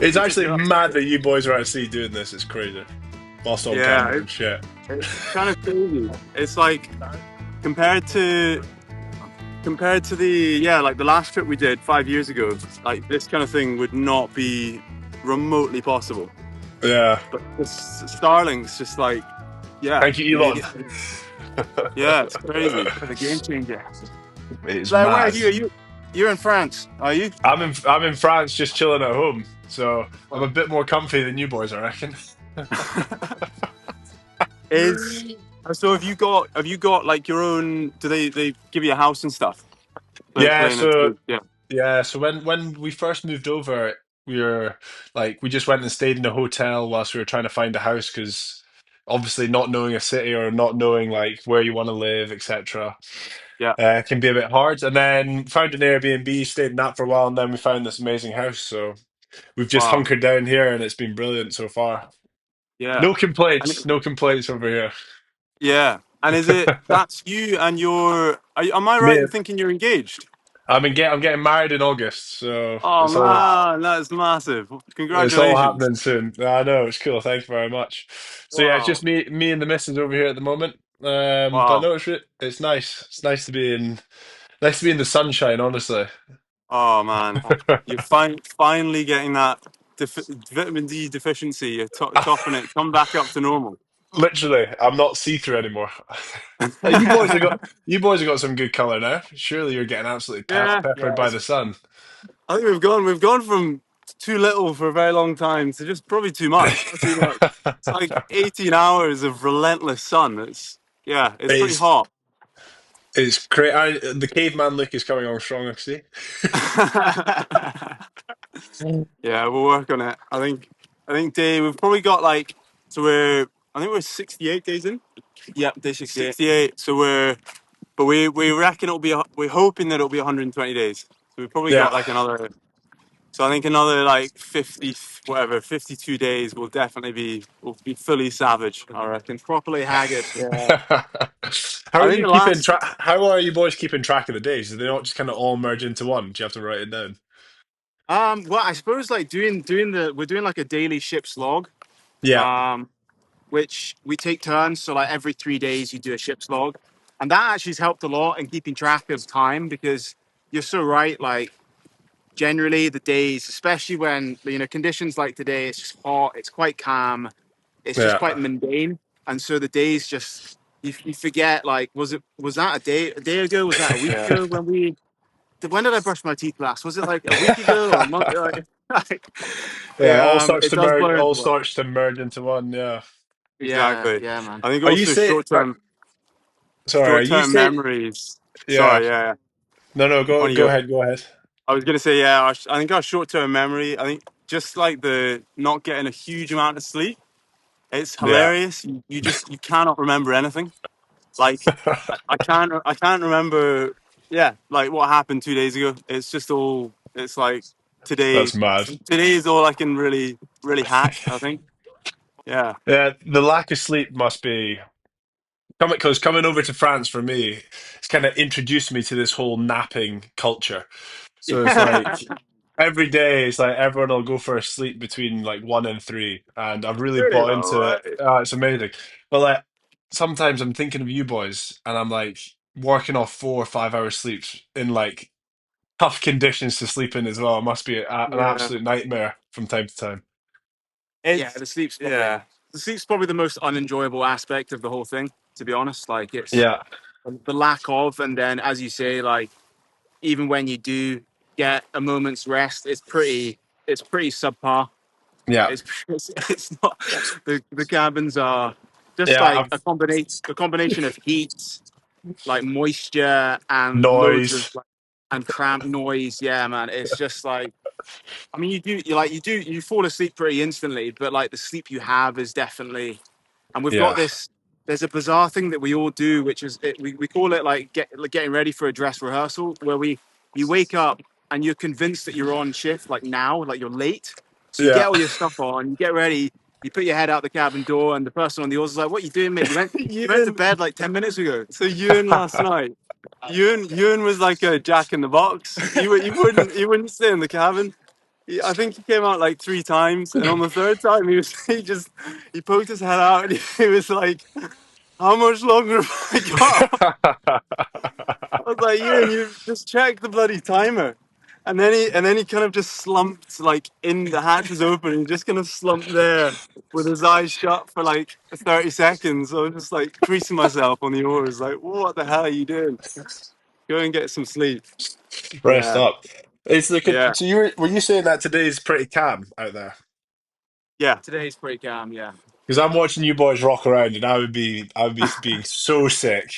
It's actually mad that you boys are at sea doing this. It's crazy. Whilst on Yeah, camera and shit. it's kind of crazy. It's like compared to compared to like the last trip we did 5 years ago, like this kind of thing would not be remotely possible. Yeah. But this Starlink's just like, yeah, Thank you, made Elon. it. Yeah, it's crazy. The game changer. It's Like, where are mad. you? You're in France, are you? I'm in France just chilling at home, so I'm a bit more comfy than you boys, I reckon. Is so have you got like your own? Do they give you a house and stuff? Yeah, Playing it. so Yeah. yeah, so when we first moved over, we were like we just went and stayed in a hotel whilst we were trying to find a house because obviously not knowing a city or not knowing like where you want to live, etc. Yeah. Can be a bit hard. And then found an Airbnb, stayed in that for a while, and then we found this amazing house. So we've just Wow. hunkered down here, and it's been brilliant so far. Yeah. No complaints, And no complaints over here. yeah. And is it that's you and am I right Me, in thinking you're engaged? I'm getting married in August, so Oh man, that is massive. it's all Congratulations. happening soon. I know it's cool. Thank you very much. So yeah, it's just Wow. me and the missus over here at the moment. But Wow. no, it's nice. It's nice to be in the sunshine. Honestly, Oh man. You're finally getting that vitamin D deficiency. You're topping it. Come back up to normal. literally, I'm not see through anymore. Like, you boys have got some good color now. Surely you're getting absolutely Yeah. peppered by Yes. the sun. I think we've gone from too little for a very long time to just probably too much. Too much. It's like 18 hours of relentless sun. It's pretty It's hot. it's great. The caveman look is coming on strong. Actually, Yeah, we'll work on it. I think we've probably got like so I think we're 68 days in. Yep, day 68. 68. So we reckon we're hoping that it'll be 120 days. So we've probably yeah. got like another. So I think another like 50, whatever, 52 days will be fully savage. I reckon properly haggard. Yeah. How are I think you the keeping last. track? How are you boys keeping track of the days? Do they not just kind of all merge into one? Do you have to write it down? Well, I suppose like we're doing like a daily ship's log. Yeah, Um, which we take turns. So like every 3 days you do a ship's log, and that actually has helped a lot in keeping track of time because you're so right. Like generally the days, especially when conditions like today, it's just hot, it's quite calm, it's just yeah. quite mundane, and so the days just you forget. Like was that a day ago? Was that a week Yeah. ago when did I brush my teeth last? Was it like a week ago or a month? Like, Yeah, it does blur into all one. starts to merge into one. Yeah. Exactly. Yeah, Yeah, man. I think Are you also say? Sorry, are you short-term say? memories. Yeah. Sorry, yeah. No, no. On Go you. ahead. Go ahead. I was gonna say, yeah. I think our short-term memory. I think just like the not getting a huge amount of sleep. It's Yeah. hilarious. You cannot remember anything. Like I can't remember. Yeah, like what happened 2 days ago. It's just all. It's like today. That's mad. Today is all I can really hack. I think. Yeah. Yeah, the lack of sleep must be coming because coming over to France for me, it's kind of introduced me to this whole napping culture. So it's like every day, it's like everyone will go for a sleep between like 1 and 3, and I've really Really? bought All into it. right. It's amazing. But like sometimes I'm thinking of you boys, and I'm like working off 4 or 5 hours sleep in like tough conditions to sleep in as well. It must be an Yeah. absolute nightmare from time to time. Yeah, the sleep's probably the most unenjoyable aspect of the whole thing. To be honest, like it's Yeah, the lack of, and then as you say, like even when you do get a moment's rest, it's pretty subpar. yeah, It's not the cabins are just yeah. like a combination of heat, like moisture, and loads of Noise. like and cramped noise. Yeah, man, it's just like I mean, you fall asleep pretty instantly, but like the sleep you have is definitely. And we've got Yeah, this. There's a bizarre thing that we all do, which is we call it like getting ready for a dress rehearsal, where you wake up and you're convinced that you're on shift, like now, like you're late. So you yeah. get all your stuff on, you get ready, you put your head out the cabin door, and the person on the oars is like, "What you doing, mate? You went to Ewan. bed like 10 minutes ago." So Ewan last night, Ewan was like a jack in the box. He wouldn't stay in the cabin. I think he came out like 3 times, and on the third time he poked his head out and he was like, "How much longer have I got?" I was like, you just check the bloody timer. And then he kind of just slumped like in the hatch was open and he just kind of slumped there with his eyes shut for like 30 seconds. I was just like creasing myself on the oars, like, what the hell are you doing? Go and get some sleep. Rest Yeah, up. It's like yeah, so were you saying that today's pretty calm out there? yeah. Today's pretty calm, yeah. Because I'm watching you boys rock around, and I would be being so sick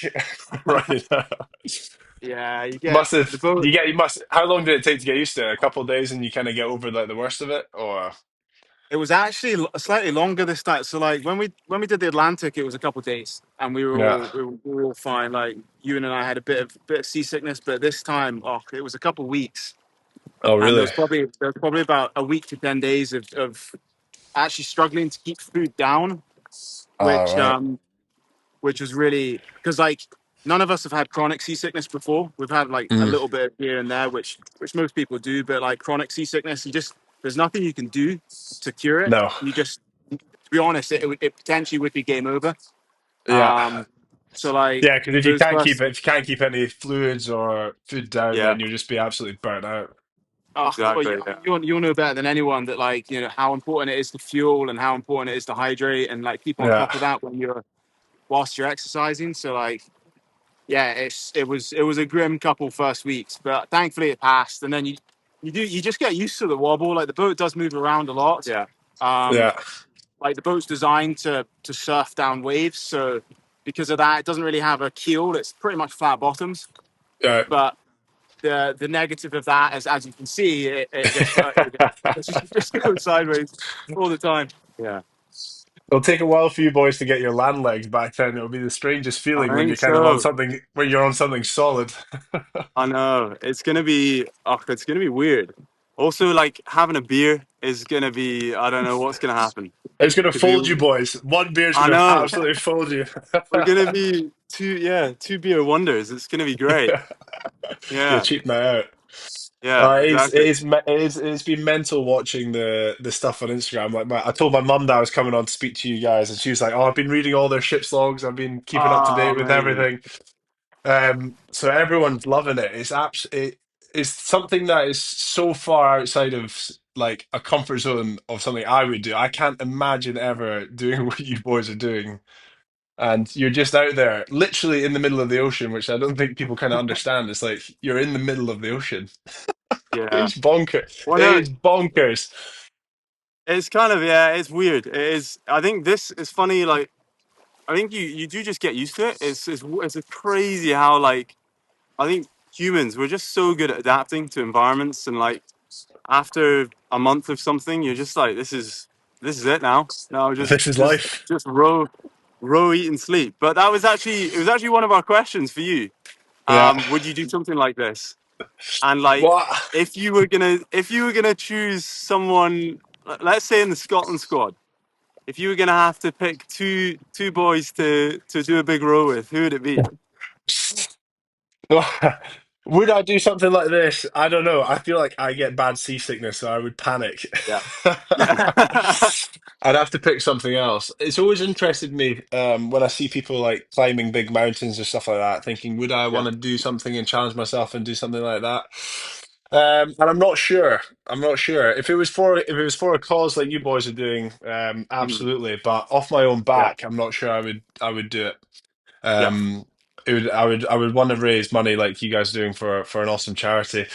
right now. Yeah, you get Must the have boat. you must. How long did it take to get used to it? A couple of days, and you kind of get over like the worst of it, or It was actually slightly longer this time. So like when we did the Atlantic, it was a couple of days, and yeah. we were all fine. Like you and I had a bit of seasickness, but this time, oh, it was a couple of weeks, Oh, and really? there was probably about a week to 10 days of actually struggling to keep food down, All which right. which was really because like none of us have had chronic seasickness before. We've had like a Mm. little bit here and there, which most people do, but like chronic seasickness, there's nothing you can do to cure it. No. You just to be honest, it potentially would be game over. Yeah. So like Yeah, because if you those can't keep first, it, if you can't keep any fluids or food down, Yeah, then you'll just be absolutely burnt out. well, exactly. Yeah, you'll know better than anyone that like how important it is to fuel and how important it is to hydrate and like keep on Yeah. top of that when you're whilst you're exercising. So like yeah, it was a grim couple first weeks, but thankfully it passed. And then you just get used to the wobble. Like the boat does move around a lot. yeah, Um, Yeah. like the boat's designed to surf down waves, so because of that, it doesn't really have a keel. It's pretty much flat bottoms. Yeah. But the negative of that is, as you can see, it just goes sideways all the time. Yeah, It'll take a while for you boys to get your land legs back then. It'll be the strangest I feeling when you're think kind of on so. something when you're on something solid. I know it's gonna be weird. Also, like having a beer is gonna be, I don't know what's gonna happen It's gonna because we, fold you boys. One beer's I gonna know absolutely fold you. we're gonna be two beer wonders. It's gonna be great. You'll Yeah, cheap that out. yeah, exactly. It's been mental watching the stuff on Instagram. Like I told my mum that I was coming on to speak to you guys, and she was like, "Oh, I've been reading all their ships logs. I've been keeping up to Oh, date with amazing. everything." So everyone's loving it. It's something that is so far outside of like a comfort zone of something I would do. I can't imagine ever doing what you boys are doing. And you're just out there, literally in the middle of the ocean, which I don't think people kind of understand. It's like you're in the middle of the ocean. Yeah. It's bonkers. Well, It no, is bonkers. it's kind of, yeah, it's weird. It is. I think this is funny. Like, I think you do just get used to it. It's crazy how like I think humans we're just so good at adapting to environments and like after a month of something, you're just like, this is it now. Now This is life. just row, eat, and sleep. But it was actually one of our questions for you. Yeah. Would you do something like this? And like, What? if you were gonna choose someone, let's say in the Scotland squad, if you were gonna have to pick two boys to do a big row with, who would it be? Would I do something like this? I don't know. I feel like I get bad seasickness, so I would panic. Yeah, yeah, I'd have to pick something else. It's always interested me when I see people like climbing big mountains or stuff like that, thinking, would I yeah. want to do something and challenge myself and do something like that? And I'm not sure. I'm not sure. If it was for a cause like you boys are doing, Mhm. absolutely. But off my own Yeah, back, I'm not sure I would do it. yeah, Um, I would want to raise money like you guys are doing for an awesome charity.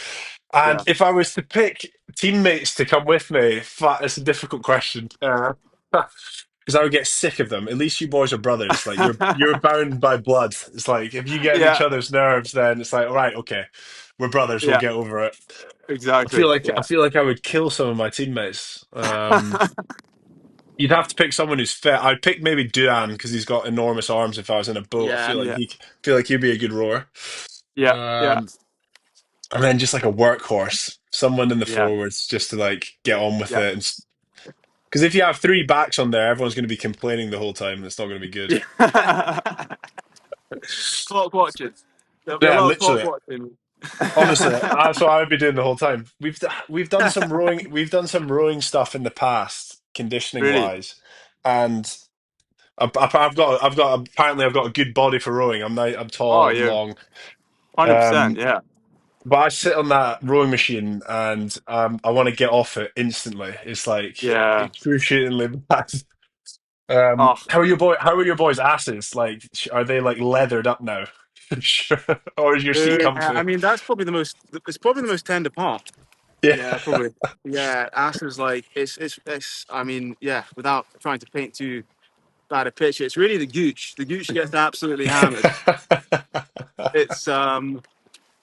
And yeah, if I was to pick teammates to come with me, it's a difficult question. Because I would get sick of them. At least you boys are brothers. Like you're bound by blood. It's like if you get on each yeah, other's nerves, then it's like, all right, okay, we're brothers. We'll yeah. get over it. Exactly. I Yeah. feel like I would kill some of my teammates. You'd have to pick someone who's fit. I'd pick maybe Duan because he's got enormous arms. If I was in a boat, Yeah, Yeah. feel like he'd be a good rower. Yeah. Yeah. Um, and then just like a workhorse, someone in the Yeah. forwards, just to like get on with Yeah. it. Because if you have three backs on there, everyone's going to be complaining the whole time, and it's not going to be good. Yeah. clock watching. There'll be a Yeah, lot of clock literally. watching. Honestly, that's what I would be doing the whole time. We've done some rowing. We've done some rowing stuff in the past, conditioning Really? wise, and apparently I've got a good body for rowing. I'm Oh, tall, I'm you're long. 100%. Um, Yeah. but I sit on that rowing machine and I want to get off it instantly. It's like Yeah. excruciatingly bad. Oh, How are your boys' asses? Like, are they like leathered up now? Sure. Or is your seat I comfy? mean, that's probably the most. It's probably the most tender part. Yeah. Yeah, probably. Yeah, ass is like it's. I mean, yeah. Without trying to paint too bad a picture, it's really the gooch. The gooch gets absolutely hammered. It's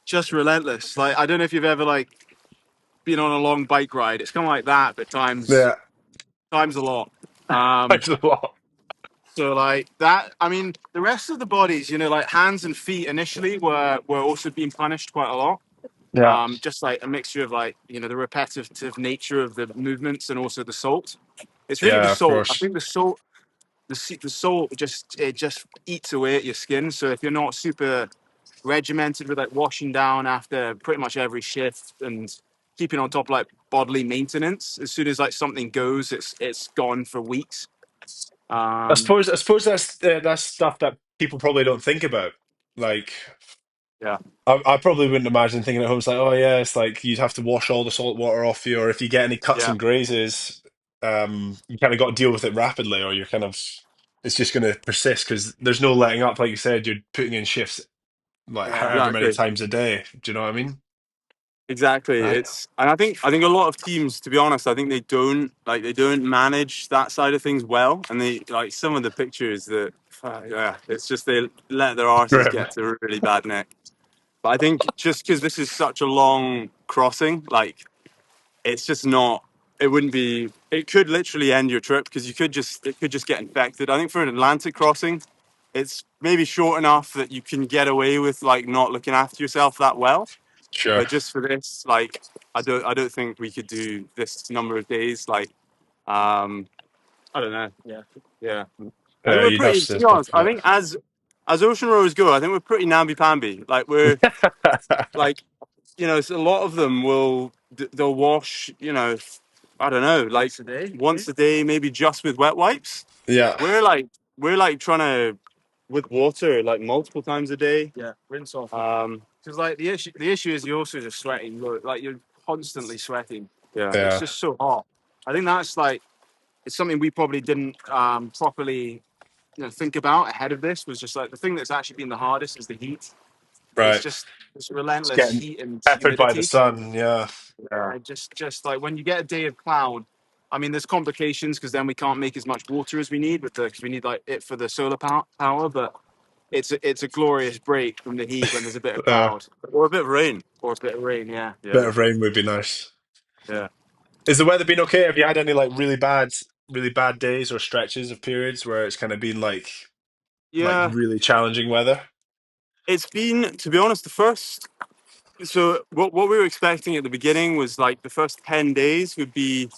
just relentless. Like I don't know if you've ever like been on a long bike ride. It's kind of like that, but Yeah. times a lot. Um, Thanks a lot. so like that. I mean, the rest of the bodies, like hands and feet initially were also being punished quite a lot. Yeah. Just like a mixture of like the repetitive nature of the movements and also the salt. It's really the Yeah, of salt. I course. think the salt just eats away at your skin. So if you're not super regimented with like washing down after pretty much every shift and keeping on top of like bodily maintenance, as soon as like something goes, it's gone for weeks. Um, I suppose that's stuff that people probably don't think about. Like, yeah, I probably wouldn't imagine thinking at home. It's like, oh yeah, it's like you'd have to wash all the salt water off you, or if you get any cuts yeah, and grazes, you kind of got to deal with it rapidly, or you're kind of it's just going to persist because there's no letting up. Like you said, you're putting in shifts like yeah. however many exactly. times a day. Do you know what I mean? Exactly. Right. And I think a lot of teams, to be honest, I think they don't manage that side of things well. And they like some of the pictures that, yeah, it's just they let their arses Grim. get to a really bad neck. But I think just because this is such a long crossing, like it's just not. It wouldn't be. It could literally end your trip because it could just get infected. I think for an Atlantic crossing, it's maybe short enough that you can get away with like not looking after yourself that well. Sure. But just for this, like, I don't think we could do this number of days. Like, um, I don't know. Yeah, yeah. I think we're You'd have pretty. to To stay be honest, top of I it. think as ocean rowers go, I think we're pretty namby pamby. Like we're like, it's a lot of them they'll wash. I don't know, like once a day, maybe just with wet wipes. Yeah. We're like we're like trying to with water like multiple times a day. Yeah, rinse off. Um, Because like the issue is you're also just sweating. Like you're constantly sweating. yeah, It's Yeah. just so hot. I think that's like it's something we probably didn't properly think about ahead of this. Was just like the thing that's actually been the hardest is the heat. It's Right. just this It's relentless getting heat and peppered by the humidity. sun. Yeah. yeah. Just like when you get a day of cloud. I mean, there's complications because then we can't make as much water as we need because we need like it for the solar power. But it's a glorious break from the heat when there's a bit of Yeah. cloud Or a bit of rain. or a bit of rain. Yeah. Bit Yeah, of rain would be nice. yeah. Is the weather been okay? Have you had any like really bad days or stretches of periods where it's kind of been like Yeah, really challenging weather? it's been, to be honest, the first. So what we were expecting at the beginning was like the first 10 days would be.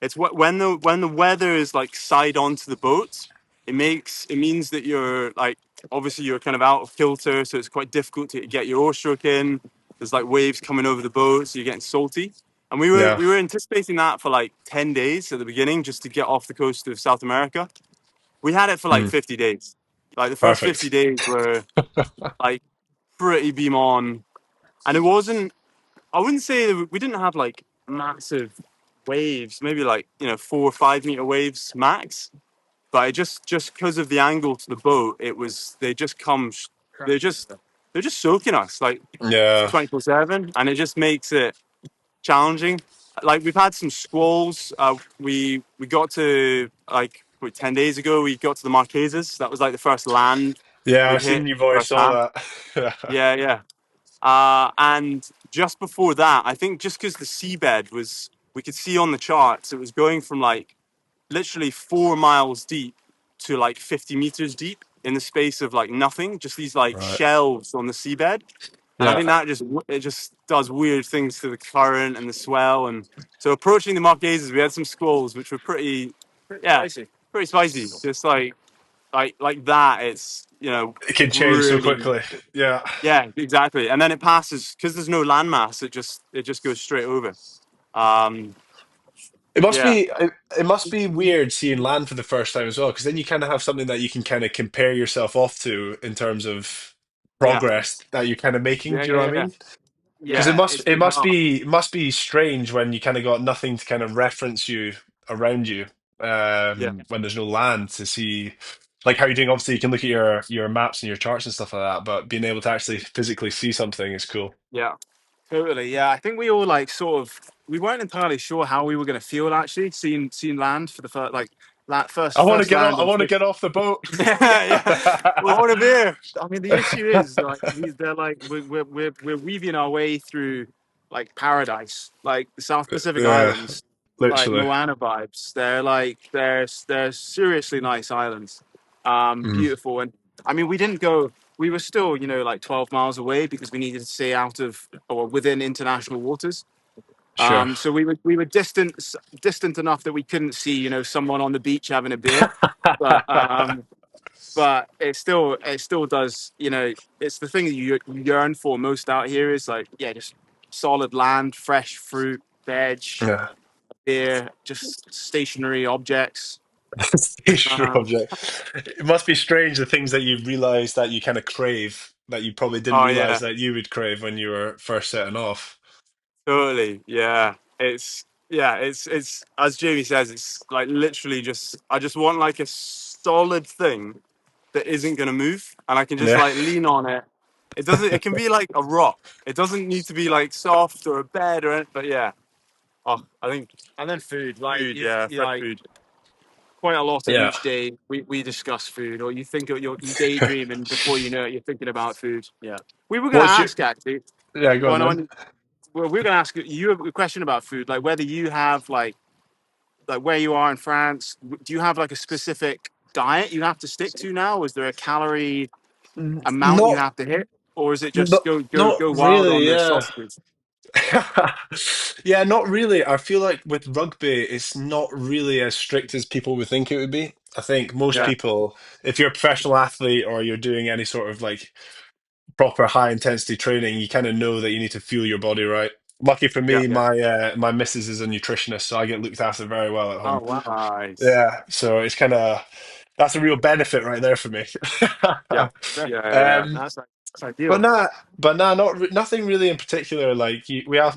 It's when the weather is like side onto the boat, it means that you're like obviously you're kind of out of kilter, so it's quite difficult to get your oar stroke in. There's like waves coming over the boat, so you're getting salty. And we were Yeah. we were anticipating that for like 10 days at the beginning, just to get off the coast of South America. We had it for like Hmm. 50 days. Like the first 50 Perfect. days were like pretty beam on, and it wasn't. I wouldn't say that we didn't have like massive waves, maybe like 4 or 5 meter waves max. But it just because of the angle to the boat, it was they just come, they're just they're just soaking us like Yeah. 24/7, and it just makes it challenging. Like we've had some squalls. We got to like 10 days ago. We got to the Marquesas. That was like the first land Yeah, we I've seen hit you voice first all half. that. Yeah. Yeah, yeah. And just before that, I think just because the seabed was, we could see on the charts, it was going from like literally 4 miles deep to like 50 meters deep in the space of like nothing, just these like Right. shelves on the seabed. And I Yeah. think that it just does weird things to the current and the swell. And so approaching the Marquesas, we had some squalls, which were pretty, yeah, Spicy. pretty spicy. Just like like that, it's It can change so really, quickly. Yeah. yeah, exactly. And then it passes because there's no landmass. It just goes straight over. Um, It must yeah, be it must be weird seeing land for the first time as well, because then you kind of have something that you can kind of compare yourself off to in terms of yeah, progress that you're kind of making. yeah, Do you know yeah, what I yeah, mean? Because yeah. It's bizarre. it must be strange when you kind of got nothing to kind of reference you around you, Yeah, when there's no land to see like how you're doing. Obviously, you can look at your maps and your charts and stuff like that, but being able to actually physically see something is cool. yeah. Totally, yeah. I think we all like sort of we weren't entirely sure how we were going to feel actually seeing land for the first like that I want to first get off. land I on want to fish. get off the boat. Yeah, yeah. I want a beer. I mean, the issue is like they're like we're weaving our way through like paradise, like the South Pacific Yeah, Islands, like literally. Moana vibes. They're like they're seriously nice islands, Mm, beautiful. And I mean, we didn't go. We were still like 12 miles away because we needed to stay out of or within international waters. sure. So we were distant enough that we couldn't see someone on the beach having a beer, but it still does it's the thing that you yearn for most out here is like just solid land, fresh fruit, veg, Yeah. beer, just stationary objects. Stationary um object. It must be strange the things that you realize that you kind of crave that you probably didn't oh realize yeah, that you would crave when you were first setting off. totally, yeah. It's as Jamie says, it's like literally just I just want like a solid thing that isn't going to move and I can just Yeah. like lean on it. It can be like a rock. It doesn't need to be like soft or a bed or anything, but yeah. Oh, I think And then food, like food, yeah, you fresh like food. quite a lot of Yeah. each day. We discuss food, or you daydream, and before you know it, you're thinking about food. Yeah, we were going to What's your ask actually. Yeah, go on Going then. on, well, we were going to ask you a question about food, like whether you have like where you are in France. Do you have like a specific diet you have to stick to now? Is there a calorie amount you Not have to hit, or is it just not not go wild on really, the yeah. sausages? Yeah, not really. I feel like with rugby, it's not really as strict as people would think it would be. I think most Yeah, people, if you're a professional athlete or you're doing any sort of like proper high intensity training, you kind of know that you need to fuel your body right. Lucky for yeah. me, my missus is a nutritionist, so I get looked after very well at Oh home. wow. Nice. Yeah, so it's kind of that's a real benefit right there for me. Yeah, That- yeah, yeah, Um, that's but ideal. nothing really in particular. Like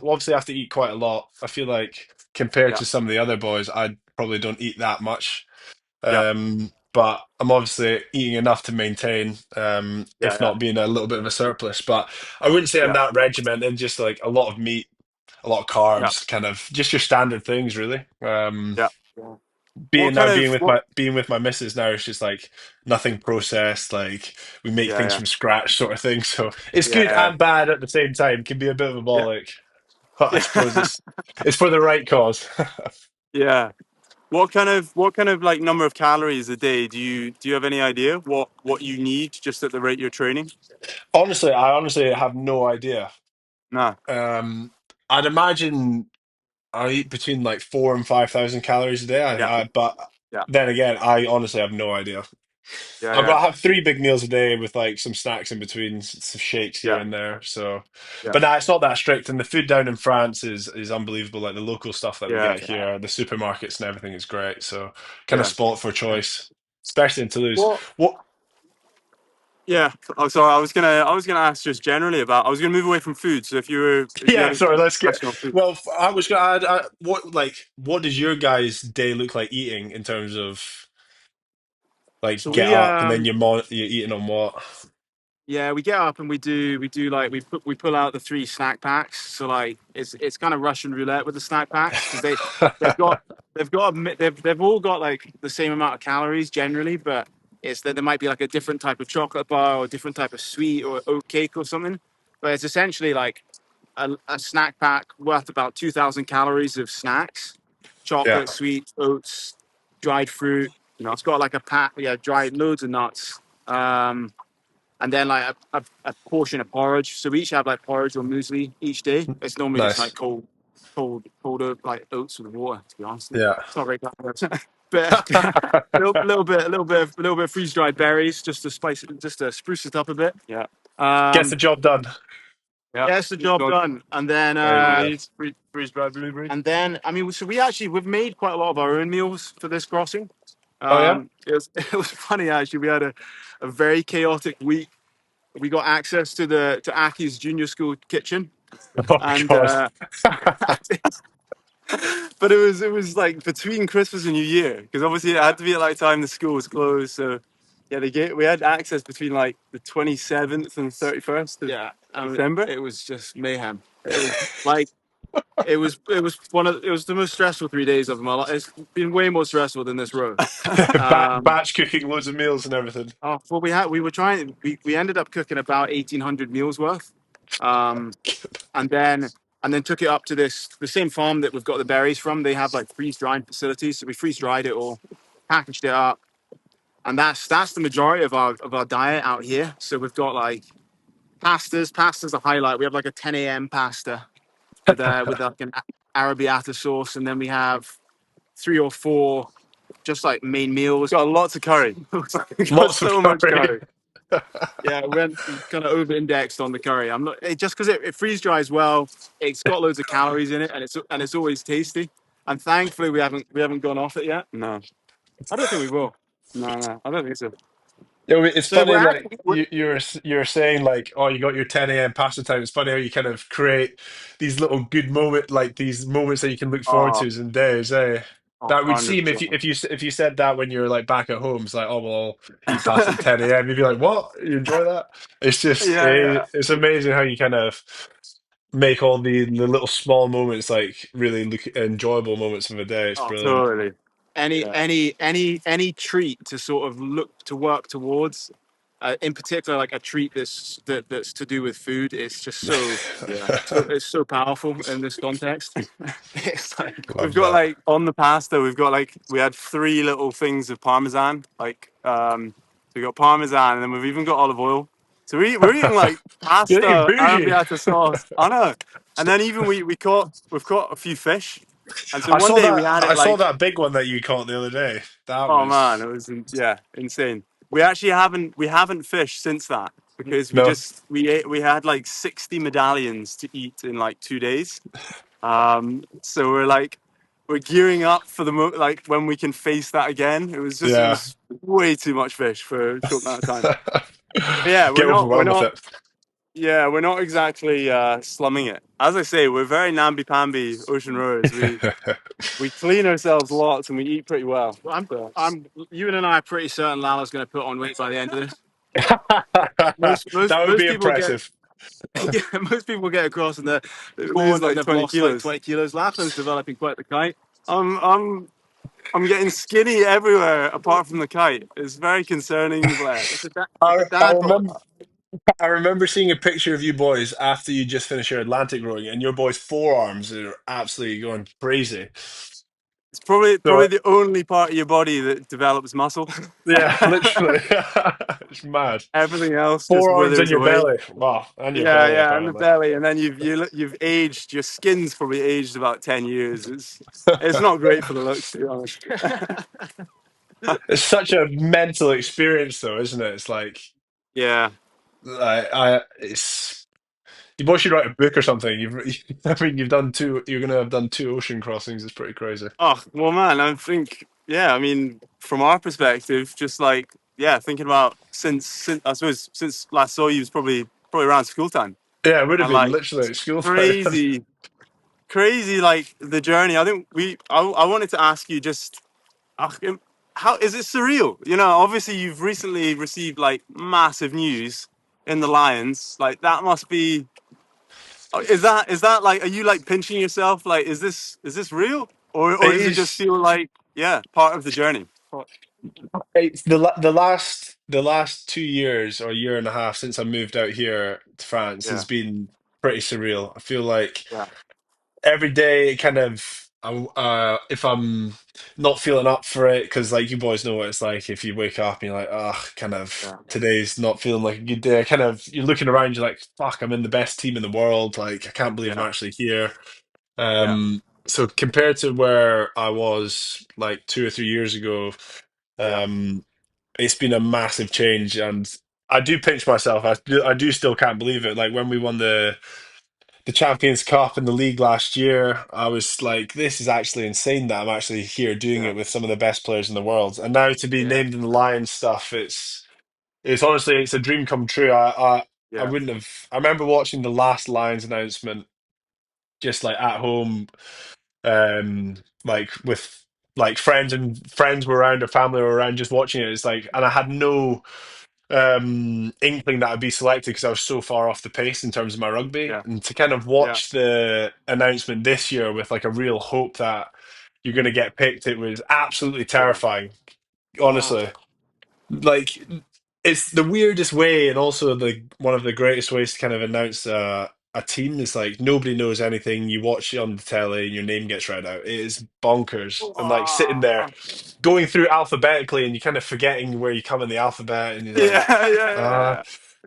obviously have to eat quite a lot. I feel like compared yeah, to some of the other boys, I probably don't eat that much. yeah, But I'm obviously eating enough to maintain, yeah, if yeah, not being a little bit of a surplus. But I wouldn't say I'm yeah, that regimented, just like a lot of meat, a lot of yeah, carbs, kind of just your standard things, really. yeah. Yeah. What Being kind now of what? being with my missus now, it's just like nothing processed, like we make Yeah, things yeah, from scratch sort of thing. So it's good yeah, and bad at the same time. Can be a bit of a yeah, ball ache. But I suppose yeah. it's for the right cause. Yeah. What kind of like number of calories a day do you have any idea what you need just at the rate you're training? I honestly have no idea. No. Um, I'd imagine I eat between like 4 and 5,000 calories a day. Yeah. But Yeah. then again, I honestly have no idea. Yeah. Yeah. I have three big meals a day with like some snacks in between, some shakes here Yeah. and there. So, Yeah. but nah, it's not that strict. And the food down in France is unbelievable. Like the local stuff that we Yeah. get here, the supermarkets and everything is great. So, kind of Yeah. spot for choice, especially in Toulouse. What? What? Yeah. Oh, sorry. I was gonna ask just generally about. I was gonna move away from food. So if you Yeah, had a sorry. Let's get. question on food. Well, I was gonna add. What does your guys' day look like eating in terms of like So get we up and then you're eating on what? Yeah, we get up and we do like we pull out the three snack packs. So like it's kind of Russian roulette with the snack packs because they've got they've all got like the same amount of calories generally, but it's that there might be like a different type of chocolate bar or a different type of sweet or oat cake or something. But it's essentially like a snack pack worth about 2,000 calories of snacks, Yeah, chocolate, sweet, oats, dried fruit. It's got like a pack, yeah, dried loads of nuts. And then like a portion of porridge. So we each have like porridge or muesli each day. It's normally just like nice. cold like oats with water. To be honest, Yeah. it's not very good. bit, a little bit of freeze dried berries just to spice it, just to spruce it up a bit. Yeah. Gets the Um, job done. Yeah. Gets the job Got done, and then There you go. freeze dried blueberries. I mean, so we've made quite a lot of our own meals for this crossing. Oh yeah. It was funny actually. We had a very chaotic week. We got access to Aki's junior school kitchen, Oh and God. But it was like between Christmas and New Year because obviously it had to be at like time the school was closed. So yeah, we had access between like the 27th and 31st of yeah, December. it was just mayhem. It was like it was the most stressful 3 days of my life. It's been way more stressful than this row. Um, Batch cooking loads of meals and everything. oh, well, we ended up cooking about 1,800 meals worth, um, and then took it up to the same farm that we've got the berries from. They have like freeze drying facilities, so we freeze dried it all, packaged it up, and that's the majority of our diet out here. So we've got like pastas. Pasta's a highlight. We have like a 10 a.m. pasta with like an arrabbiata sauce, and then we have three or four just like main meals. Got lots of curry. We got Lots of so much curry. curry. Yeah, we went kind of over-indexed on the curry. I'm not just because it freeze dries well. It's got loads of calories in it, and it's always tasty. And thankfully, we haven't gone off it yet. No, I don't think we will. no, I don't think so. Yeah, it's So funny, we're like actually we're, you're saying, like, oh, you got your 10 a.m. pasta time. It's funny how you kind of create these little good like these moments that you can look forward Oh, to in days, eh? oh, That would seem 100%. if you said that when you're like back at home, it's like, oh well, I'll eat pasta at 10 a.m. You'd be like, what? You enjoy that? It's just Yeah, yeah. it's amazing how you kind of make all the little small moments like really look enjoyable moments of a day. It's Oh, brilliant. totally. any Yeah. any any any treat to sort of look to work towards. In particular, like a treat that's to do with food, it's just Yeah. it's so powerful in this context. It's like We've Love got that. like on the pasta, we had three little things of parmesan. So we got parmesan, and then we've even got olive oil. So we're eating like You're getting pasta, bougie. arrabbiata sauce. I know. And then even we've caught a few fish. And so I one saw day that. we had I it saw like, that big one that you caught the other day. That oh man, was it was yeah, insane. We haven't fished since that because no. we had like 60 medallions to eat in like 2 days. So we're gearing up for like when we can face that again. It Yeah. was way too much fish for a short amount of time. But yeah, Get we're overwhelmed with not it. yeah, we're not exactly slumming it. As I say, we're very namby-pamby ocean rowers. We clean ourselves lots and we eat pretty well. So, I'm you and I are pretty certain Lala's going to put on weight by the end of this. That would Most be people get impressive. yeah, most people get across and we lose and like they've 20 lost like kilos. 20 kilos. Lachlan's developing quite the kite. I'm I'm I'm getting skinny everywhere apart from the kite. It's very concerning, Blair. It's a I dad bod. remember. I remember seeing a picture of you boys after you just finished your Atlantic rowing, and your boys' forearms are absolutely going crazy. It's probably So the only part of your body that develops muscle. yeah, literally, it's mad. Everything else just Forearms and withers your away. belly. Wow, and your Yeah, belly yeah, and the apparently. belly, and then you've aged. Your skin's probably aged about 10 years. It's not great for the looks, to be honest. It's such a mental experience, though, isn't it? It's like, Yeah. it's you boys should write a book or something. I mean, you've done two. You're gonna have done two ocean crossings. It's pretty crazy. Oh well, man. I think yeah. I mean, from our perspective, just like yeah, thinking about since I suppose since last saw you was probably around school time, Yeah, it would have and been like literally at school time. crazy, crazy like the journey. I think I wanted to ask you just how is it surreal? You know, obviously you've recently received like massive news in the Lions. Like that must be. Is that like? Are you like pinching yourself? Like, is this real, or It does it just is. feel like yeah, part of the journey? It's the last 2 years or year and a half since I moved out here to France Yeah, has been pretty surreal. I feel like yeah, every day kind of if I'm not feeling up for it, because like you boys know what it's like if you wake up and you're like, oh, kind of yeah, today's not feeling like a good day. Kind of you're looking around, you're like, fuck, I'm in the best team in the world. Like I can't believe I'm yeah, actually here. yeah. so compared to where I was like 2 or 3 years ago, Yeah, um, it's been a massive change, and I do pinch myself. I do still can't believe it. Like when we won the Champions Cup in the league last year, I was like, this is actually insane that I'm actually here doing yeah, it with some of the best players in the world. And now to be yeah, named in the Lions stuff, it's honestly it's a dream come true. I yeah, wouldn't have. I remember watching the last Lions announcement just like at home, like with like friends were around or family were around just watching it. It's like, and I had no inkling that I'd be selected because I was so far off the pace in terms of my rugby. yeah, And to kind of yeah. watch the announcement this year with like a real hope that you're going to get picked, it was absolutely Yeah. terrifying. Oh, Honestly, like it's the weirdest way, and also the one of the greatest ways to kind of announce a team is like nobody knows anything. You watch it on the telly, and your name gets read out. It is bonkers, and like sitting there wow. going through alphabetically, and you kind of forgetting where you come in the alphabet, and you're like, Yeah, yeah, uh. yeah,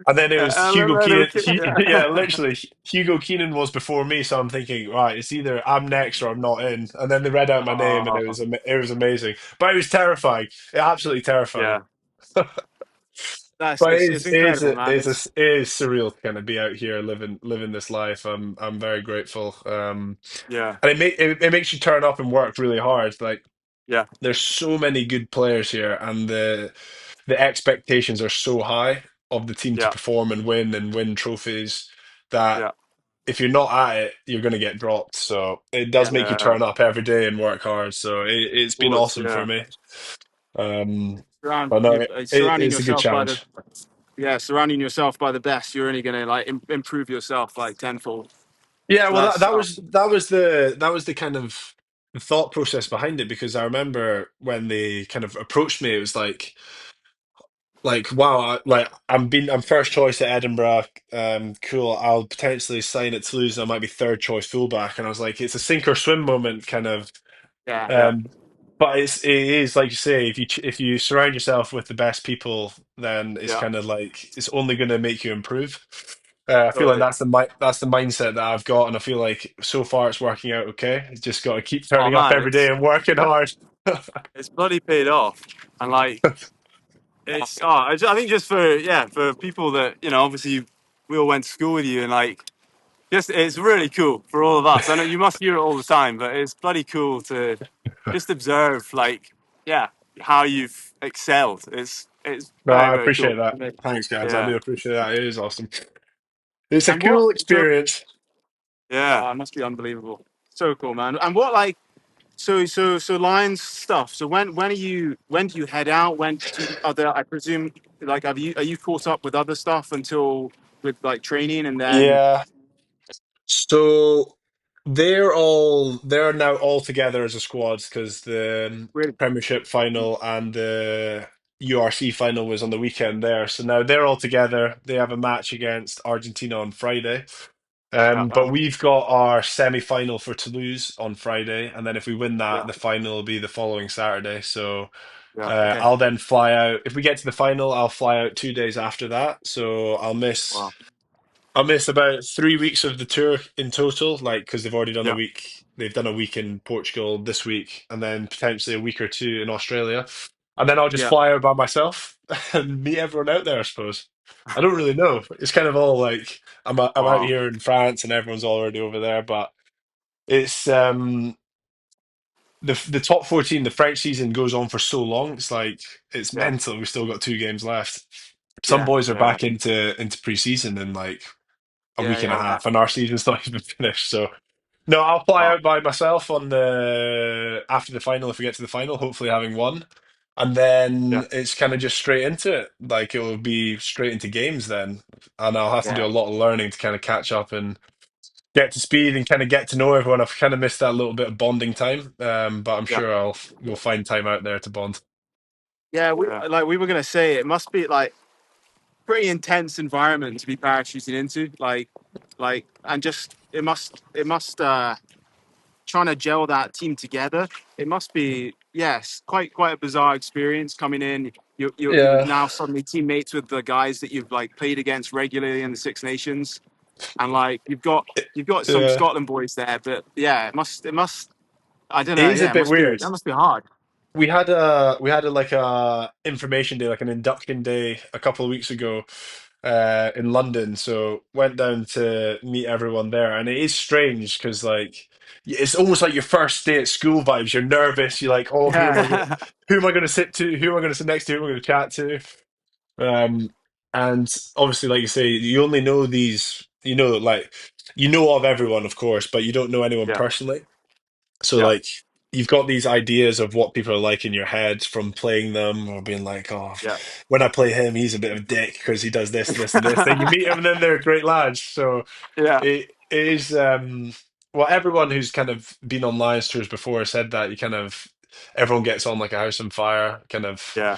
And then it yeah. was Hugo LMN, Keenan. okay. Yeah, Yeah. literally, Hugo Keenan was before me, so I'm thinking, right, it's either I'm next or I'm not in. And then they read out my name, and Oh, it was amazing, but it was terrifying. Absolutely terrifying. yeah. That's But it's incredible, man. It's it is surreal to kind of be out here living this life. I'm very grateful. yeah, And it makes you turn up and work really hard. Like yeah, there's so many good players here, and the expectations are so high of the team to yeah, perform and win trophies that yeah, if you're not at it, you're going to get dropped. So it does make you yeah. turn up every day and work hard. So it's been Would, awesome for yeah. me. Surround But no, you surrounding it's a good yourself by challenge. the yeah, surrounding yourself by the best. You're only gonna like improve yourself like tenfold. Yeah, So well, that's that was the kind of the thought process behind it because I remember when they kind of approached me, it was like wow, I'm first choice at Edinburgh. Cool. I'll potentially sign at Toulouse. I might be third choice fullback, and I was like, it's a sink or swim moment, kind of. yeah, yeah, Um, but it is like you say, if you surround yourself with the best people, then it's yeah. kind of like it's only going to make you improve. I feel like Totally. that's the mindset that I've got, and I feel like so far it's working out okay. It's just got to keep Oh turning up man, every day and working hard. it's bloody paid off. And like it's I think just for yeah, for people that, you know, obviously we all went to school with you and like just it's really cool for all of us. I know you must hear it all the time, but it's bloody cool to just observe like yeah, how you've excelled. It's No, very, I very cool. appreciate that. Thanks, guys. I Yeah. do appreciate that. It is awesome. It's a And what cool so experience. yeah, it must be unbelievable. So cool, man. And what like so Lions stuff. So when do you head out? When do you other I presume like are you caught up with other stuff until with like training and then Yeah. So they're now all together as a squad because the really Premiership final and the URC final was on the weekend there. So now they're all together. They have a match against Argentina on Friday. yeah, But we've got our semi-final for Toulouse on Friday, and then if we win that, yeah, the final will be the following Saturday. So yeah, okay. I'll then fly out. If we get to the final, I'll fly out 2 days after that. So Wow. I'll miss about 3 weeks of the tour in total, like because they've already done a Yeah, week. They've done a week in Portugal this week, and then potentially a week or two in Australia, and then I'll just yeah, fly out by myself and meet everyone out there. I suppose I don't really know. It's kind of all like I'm out wow. here in France, and everyone's already over there. But it's the top 14. The French season goes on for so long. It's like it's Yeah, mental. We've still got 2 games left. Some yeah, boys are yeah, back into preseason in like a yeah, week and a yeah, yeah. half, and our season's not even finished. So no, I'll fly Wow. out by myself on the after the final if we get to the final, hopefully having won. And Yeah, then it's kind of just straight into it. Like it will be straight into games then. And I'll have to do yeah, a lot of learning to kind of catch up and get to speed and kind of get to know everyone. I've kind of missed that little bit of bonding time. But I'm yeah. sure we'll find time out there to bond. Yeah, like we were gonna say it must be like pretty intense environment to be parachuting into. Like and just it must trying to gel that team together. It must be yes, quite a bizarre experience coming in. You're Yeah. now suddenly teammates with the guys that you've like played against regularly in the Six Nations. and like you've got some Yeah. Scotland boys there, but yeah, it must I don't It know. is a Yeah, it bit must be weird. that must be hard. We had a like a information day, like an induction day a couple of weeks ago in London. So went down to meet everyone there, and it is strange because it's almost like your first day at school vibes. You're nervous. You're like, oh, Yeah, who am I going to sit to? Who am I going to sit next to? Who am I going to chat to? Um, and obviously, like you say, you only know these. You know of everyone, of course, but you don't know anyone Yeah, personally. So yeah, like you've got these ideas of what people are like in your head from playing them or being like, oh, yeah, when I play him, he's a bit of a dick because he does this, this, and this. Then you meet him and then they're great lads. So yeah, it is well, everyone who's kind of been on Lions tours before said that you kind of everyone gets on like a house on fire, kind of yeah,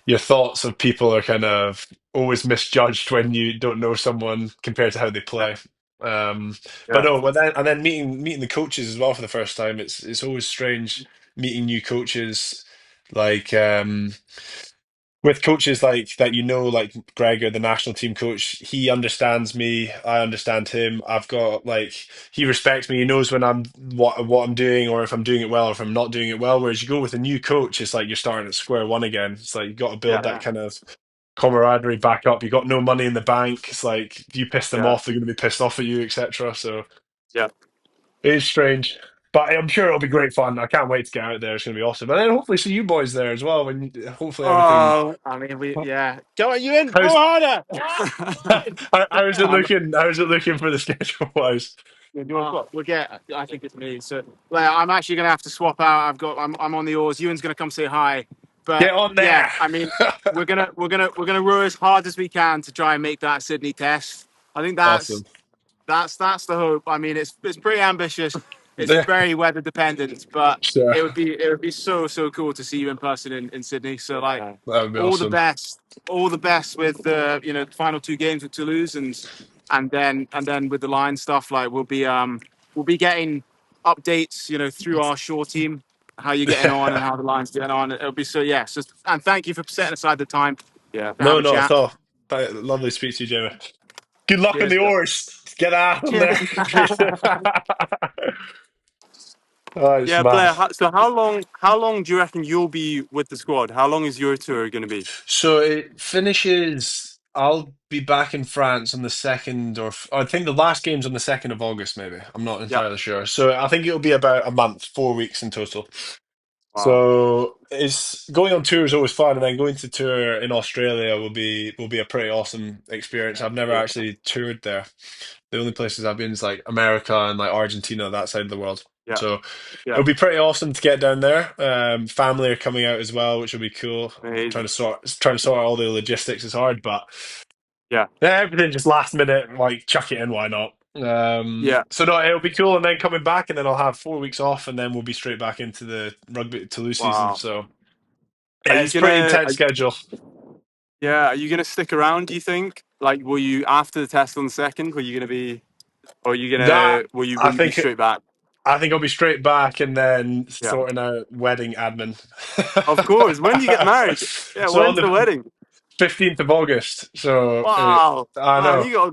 your thoughts of people are kind of always misjudged when you don't know someone compared to how they play. Um, but yeah, no, but then and then meeting the coaches as well for the first time. It's always strange meeting new coaches, like with coaches like that, like Gregor, the national team coach. He understands me, I understand him. I've got like he respects me. He knows when I'm what I'm doing, or if I'm doing it well, or if I'm not doing it well. Whereas you go with a new coach, it's like you're starting at square one again. It's like you got to build yeah, that kind of camaraderie back up. You got no money in the bank. It's like if you piss them yeah, off, they're going to be pissed off at you, etc. So yeah. it is strange. But I'm sure it'll be great fun. I can't wait to get out there. It's going to be awesome. And then hopefully see you boys there as well. When hopefully everything. oh, I mean, yeah. Go on, you in? Go How's harder. How is it I'm, looking? How is it looking for the schedule wise? do you want to swap? We'll get. I think it's me. So, like, I'm actually gonna have to swap out. I'm on the oars. Ewan's gonna come say hi. Get But on yeah, there. I mean, we're gonna row as hard as we can to try and make that Sydney test. I think Awesome. that's the hope. I mean, it's pretty ambitious. It's Yeah, very weather dependent, but sure. it would be so cool to see you in person in Sydney. So like, Yeah. That would be all the awesome. best, all the best with the the final two games with Toulouse and then with the line stuff. Like we'll be getting updates through our shore team, how you're getting on and how the line's getting on. It'll be so yeah. So and thank you for setting aside the time Yeah. to have No, a not at chat. all. Lovely to speak to you, Jamie. Good luck on Cheers, the bro. oars. Get out on Cheers. there. Oh, it's Yeah, mad. Blair. How long do you reckon you'll be with the squad? How long is your tour going to be? So it finishes. I'll be back in France on the second, I think the last game's on the 2nd of August, maybe. I'm not Yeah. entirely sure. So I think it'll be about a month, 4 weeks in total. Wow. So it's going on tour is always fun, and then going to tour in Australia will be a pretty awesome experience. I've never Yeah. actually toured there. The only places I've been is like America and like Argentina, that side of the world. Yeah. So Yeah. it'll be pretty awesome to get down there. Family are coming out as well, which will be cool. Amazing. Trying to sort out all the logistics is hard, but Yeah. yeah, everything just last minute, like chuck it in, why not? Yeah. So no, it'll be cool, and then coming back, and then I'll have 4 weeks off, and then we'll be straight back into the rugby Toulouse season. Wow. So Are yeah, you it's a pretty gonna? intense schedule. Yeah. Are you gonna stick around? Do you think? Like, will you after the test on the second? Will you gonna be? Or are you That gonna? I Will you be think straight back? I think I'll be straight back, and then Yeah. sorting out wedding admin. Of course. When do you get married? Yeah. So on When's the the wedding? 15th of August. So Wow. I Man, know you got a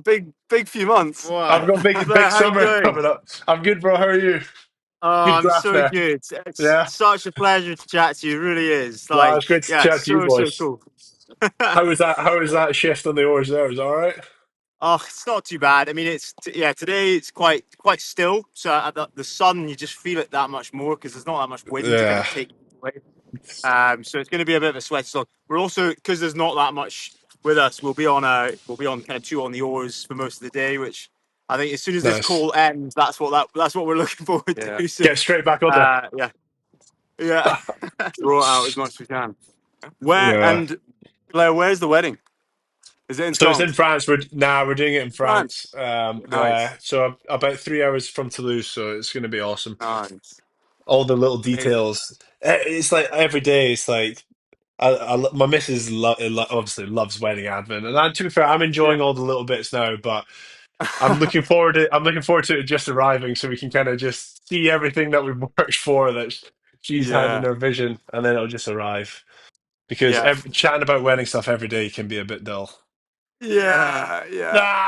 big few months. I've Wow. got big Blair, how you summer doing? coming up. I'm good, bro. How are you? Oh, Good I'm graph so there. good. It's Yeah. such a pleasure to chat to you. It really is. No, Like, it's great to yeah, chat to you, so boys. cool. How was that? How was that shift on the oars there? Was it all right? Oh, it's not too bad. I mean, yeah. Today it's quite still. So at the sun, you just feel it that much more because there's not that much wind to kind Yeah. of take it away. So it's going to be a bit of a sweat slog. We're also because there's not that much with us. We'll be on kind of two on the oars for most of the day, which I think as soon as this Nice. call ends, that's what we're looking forward Yeah. to. So Get straight back on there. yeah, yeah. Draw it out as much as we can. Where Yeah. and Blair, where's the wedding? Is it in So it's in France? France. We're doing it in France. France. Yeah. Nice. So about 3 hours from Toulouse. So it's going to be awesome. Nice. All the little Amazing. details. It's like every day. It's like my missus obviously loves wedding admin, and to be fair, I'm Yeah. enjoying all the little bits now. But I'm looking forward to it just arriving, so we can kind of just see everything that we've worked for that she's had in Yeah. her vision, and then it'll just arrive. Because Yeah. chatting about wedding stuff every day can be a bit dull. Yeah.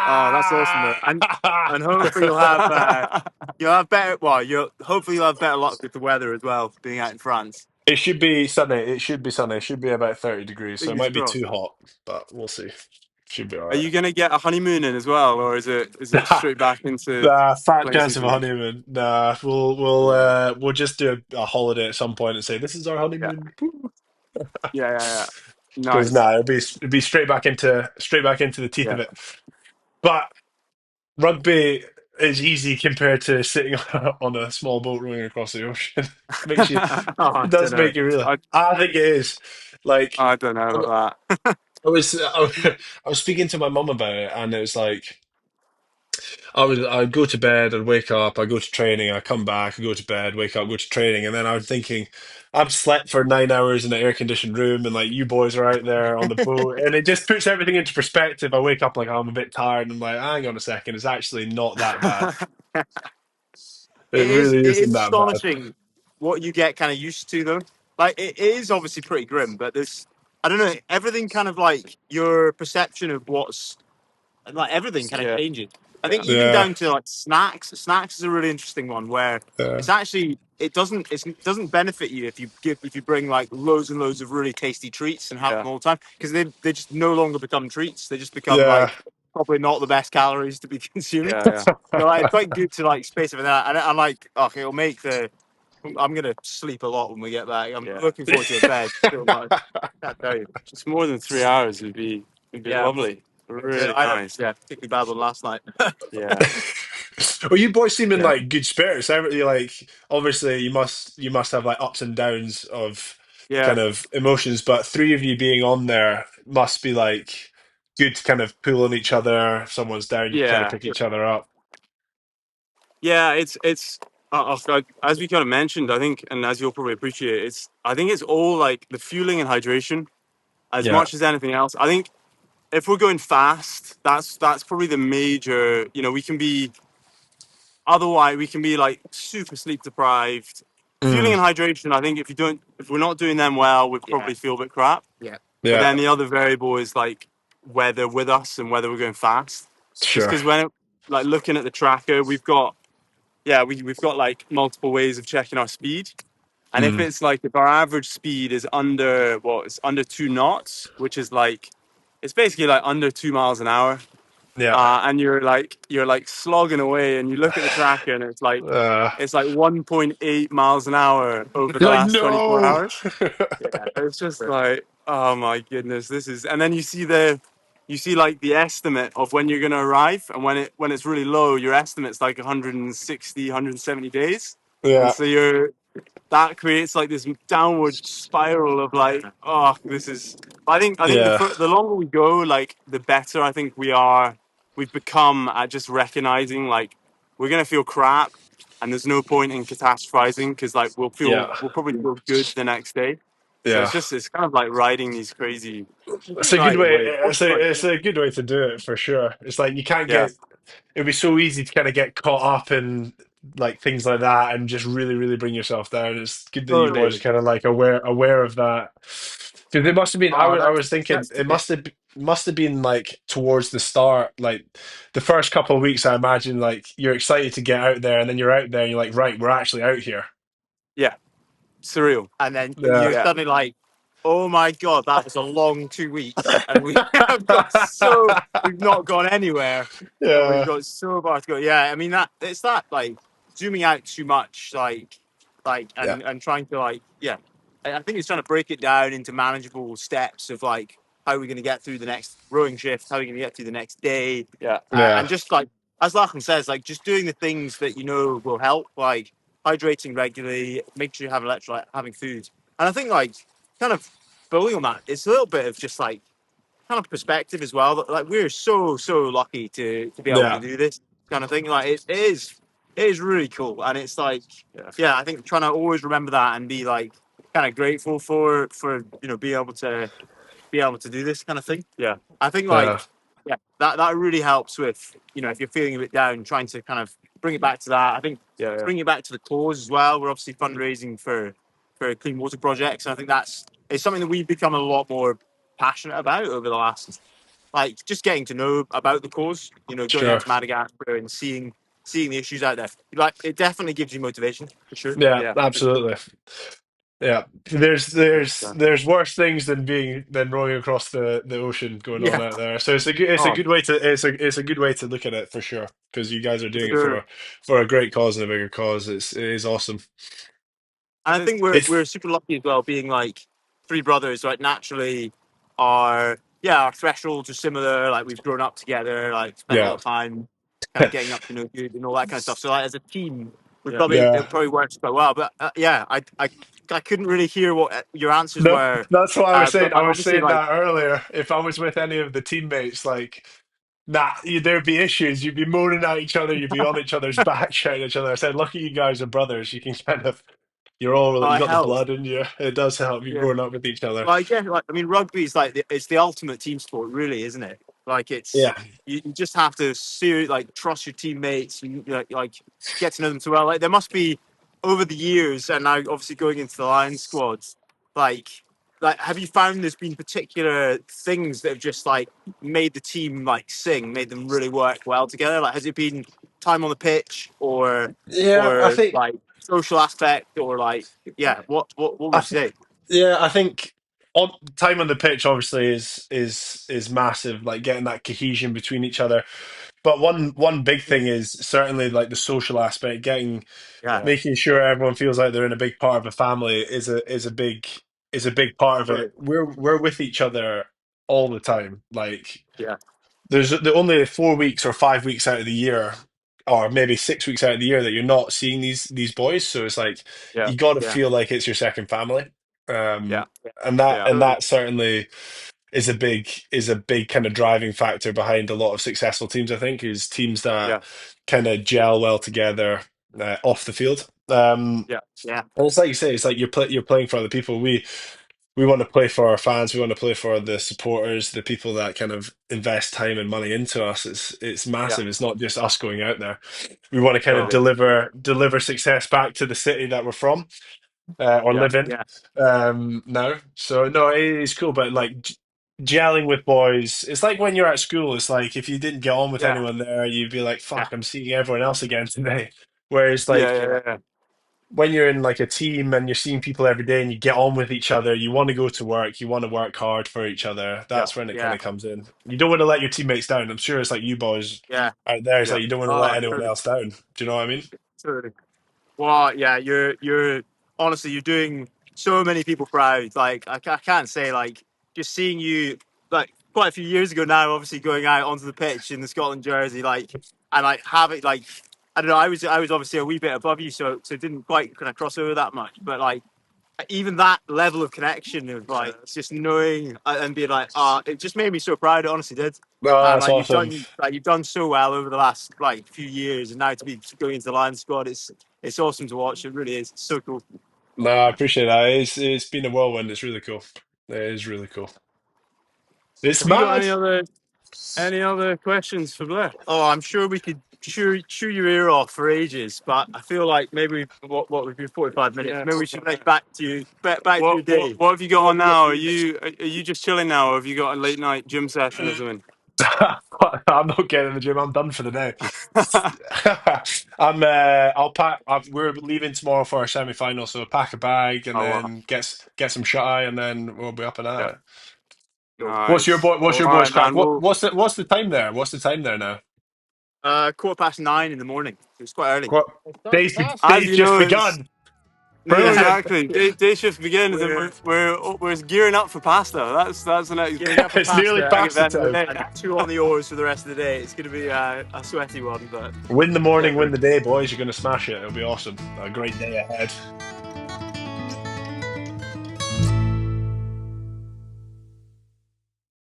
Oh, that's awesome though. And hopefully Ah! you'll have better. Well, you'll hopefully you'll have better luck with the weather as well, being out in France. It should be sunny. It should be sunny. It should be about 30 degrees, so it Fingers might be crossed. too hot, but we'll see. Should be all Are right. you gonna get a honeymoon in as well, or is it straight back into Fat playing chance some of a cricket? honeymoon. Nah, Yeah, we'll just do a holiday at some point and say this is our yeah, honeymoon. yeah. Because Nice. nah, it'll be straight back into the teeth Yeah. of it. But rugby is easy compared to sitting on a small boat rowing across the ocean. Makes you, Oh, I it don't does know. make you really. I think it is. Like I don't know about that. I was speaking to my mum about it, and it was like I'd go to bed, I'd wake up, I'd go to training, I'd come back, I'd go to bed, wake up, go to training, and then I was thinking, I've slept for 9 hours in an air-conditioned room, and like you boys are out there on the boat, and it just puts everything into perspective. I wake up like I'm a bit tired, and I'm like, hang on a second, it's actually not that bad. It really It is isn't that bad. astonishing what you get kind of used to though. Like it is obviously pretty grim, but there's I don't know, everything kind of like your perception of what's and like everything kind of changes. I think even Yeah, down to like snacks. Snacks is a really interesting one where yeah, it's actually it doesn't benefit you if you bring like loads and loads of really tasty treats and have them all the time because they just no longer become treats. They just become yeah. like probably not the best calories to be consuming. So like, it's quite good to like space it with that. And I like okay, it'll make the. I'm gonna sleep a lot when we get back. I'm looking forward to a bed so much. Can't tell you. Just more than 3 hours would be Yeah, lovely. Really I had nice. yeah, particularly bad one last night. Yeah. Well, you boys seem in Yeah. like good spirits. You like obviously you must have like ups and downs of Yeah, kind of emotions, but three of you being on there must be like good to kind of pull on each other. If someone's down, you can kind of Yeah. pick each other up. Yeah, it's as we kind of mentioned, I think, and as you'll probably appreciate, I think it's all like the fueling and hydration as Yeah. much as anything else. I think if we're going fast, that's probably the major. You know, we can be otherwise we can be like super sleep deprived. Fueling Mm, and hydration, I think if we're not doing them well, we yeah, probably feel a bit crap. yeah. But yeah. then the other variable is like whether with us and whether we're going fast. Just Sure. because like looking at the tracker, we've got like multiple ways of checking our speed. And Mm, if our average speed is under it's under 2 knots, which is like it's basically like under 2 miles an hour, yeah. and you're like slogging away, and you look at the tracker, and Uh, it's like 1.8 miles an hour over the you're like last 24 no. hours. Yeah, it's just like, oh my goodness, this is. And then you see like the estimate of when you're going to arrive, and when it's really low, your estimate's like 160, 170 days, and Yeah. so that creates like this downward spiral of like, oh, this is. I think Yeah. the longer we go, like the better I think we've become at just recognizing like we're gonna feel crap, and there's no point in catastrophizing because like Yeah. we'll probably feel good the next day. So Yeah. it's kind of like riding these crazy It's a good exciting way. waves. It's a good way to do it for sure. It's like you can't Yeah, get. It'd be so easy to kind of get caught up in like things like that and just really bring yourself down. It's good that you boys are totally. kind of like aware of that. Because it must have been. Oh, I was thinking that's it yeah. must have been like towards the start, like the first couple of weeks. I imagine like you're excited to get out there, and then you're out there, and you're like, right, we're actually out here. Yeah, surreal. And then Yeah. you're Yeah, suddenly like, oh my god, that was a long 2 weeks, and we have got so we've not gone anywhere, and we've Yeah. got so far to go. Yeah, I mean that it's that like zooming out too much, like Yeah. and trying to like yeah. I think it's trying to break it down into manageable steps of like how we're going to get through the next rowing shift, how we're going to get through the next day, yeah, and Yeah. just like as Lachlan says, like just doing the things that you know will help, like hydrating regularly, make sure you have electrolyte, having food, and I think like kind of building on that, it's a little bit of just like kind of perspective as well. That like we're so lucky to be able to Yeah. do this kind of thing. Like it is really cool, and it's like yeah, yeah, I think trying to always remember that and be like kind of grateful for you know be able to do this kind of thing. yeah, I think like Yeah. yeah, that really helps with you know if you're feeling a bit down, trying to kind of bring it back to that. I think yeah. bring it back to the cause as well. We're obviously fundraising for clean water projects, and I think that's it's something that we've become a lot more passionate about over the like just getting to know about the cause. You know, going out Sure. to Madagascar and seeing the issues out there. Like it definitely gives you motivation for sure. Yeah, Yeah, for sure. absolutely. Yeah, there's worse things than rowing across the ocean going on Yeah, out there. So it's a oh, good way to it's a good way to look at it for sure because you guys are for doing it sure. for a great cause and a bigger cause. It is awesome. And I think It's we're super lucky as well, being like three brothers. Right, naturally, our thresholds are similar. Like we've grown up together, like spent a lot yeah of time, kind of getting up to know good and all that kind of stuff. So like as a team, we probably yeah. it probably works quite well. But yeah, I couldn't really hear what your answers No, were. that's what I was saying. But I like was obviously saying like that earlier. If I was with any of the teammates, like, nah, there'd be issues. You'd be moaning at each other. You'd be on each other's back, shouting at each other. I said, "Lucky you guys are brothers. You can kind of, you it got the helps. blood in you. It does help. You're Yeah. growing up with each other." Well, I guess, like, I mean, rugby is like it's the ultimate team sport, really, isn't it? Like, it's Yeah, you just have to like trust your teammates, and like get to know them so well. Like, there must be over the years, and now obviously going into the Lions squads, like, have you found there's been particular things that have just like made the team like sing, made them really work well together? Like, has it been time on the pitch, yeah. I or think. like social aspect, or like, yeah, what I would you th say? Yeah, I think on time on the pitch obviously is massive, like getting that cohesion between each other. But one big thing is certainly like the social aspect, Yeah. making sure everyone feels like they're in a big part of a family is a big part of it. Right. We're with each other all the time. Like Yeah. there's the only 4 weeks or 5 weeks out of the year, or maybe 6 weeks out of the year that you're not seeing these boys. So it's like Yeah. you got to Yeah. feel like it's your second family, Yeah. and that Yeah. and Totally. that certainly is a big kind of driving factor behind a lot of successful teams. I think is teams that Yeah. kind of gel well together off the field. Yeah. Yeah. And it's like you say, it's like you're playing for other people. We want to play for our fans. We want to play for the supporters, the people that kind of invest time and money into us. It's Yeah. massive. It's not just us going out there. We want to kind of Totally. deliver success back to the city that we're from or Yeah. live in Yeah. now. So no, it is cool. But like gelling with boys, it's like when you're at school. It's like if you didn't get on with Yeah. anyone there, you'd be like, Yeah. "Fuck, I'm seeing everyone else again today." Whereas Yeah. like Yeah. when you're in like a team and you're seeing people every day and you get on with each other, you want to go to work, you want to work hard for each other. Yeah. That's when it kind Yeah. of comes in. You don't want to let your teammates down. I'm sure it's like you boys Yeah. out there. It's Yeah. like you don't want to let Oh, anyone totally. else down. Do you know what I mean? Totally. Well, yeah, you're honestly you're doing so many people proud. Like I can't say like just seeing you like quite a few years ago now, obviously going out onto the pitch in the Scotland jersey, like and like having like I don't know, I was obviously a wee bit above you, so it didn't quite kind of cross over that much, but like even that level of connection of like just knowing and being like, it just made me so proud. It honestly did. Oh, And that's awesome. like you've done so well over the last like few years, and now to be going into the Lions squad, it's awesome to watch. It really is. It's so cool. No, I appreciate that. It's been a whirlwind. It's really cool. It is really cool. It's Have you got mad. any other questions for Blair? Oh, I'm sure we could chew your ear off for ages, but I feel like maybe what we've been 45 minutes. Yeah. Maybe we should get back to you, back to your What day. what have you got What on have you got now? for your day? Are you just chilling now, or have you got a late night gym session or something? I'm not getting in the gym. I'm done for the day. I'll pack. We're leaving tomorrow for our semi-final, so pack a bag and Oh, wow. then get some shut eye, and then we'll be up and at Yeah. it. Cool. Nice. What's All your boys right, crack? man. Well, What's the time there? What's the time there now? 9:15 in the morning. It's quite early. What as day's you just know, it's begun. yeah, Brilliant. exactly. Day shift begins, and we're gearing up for pasta. That's the next Getting up for It's nearly pasta big pasta event of the time. day. and 2 on the oars for the rest of the day. It's going to be a sweaty one, but Win the yeah, morning, win good. the day, boys. You're going to smash it. It'll be awesome. A great day ahead.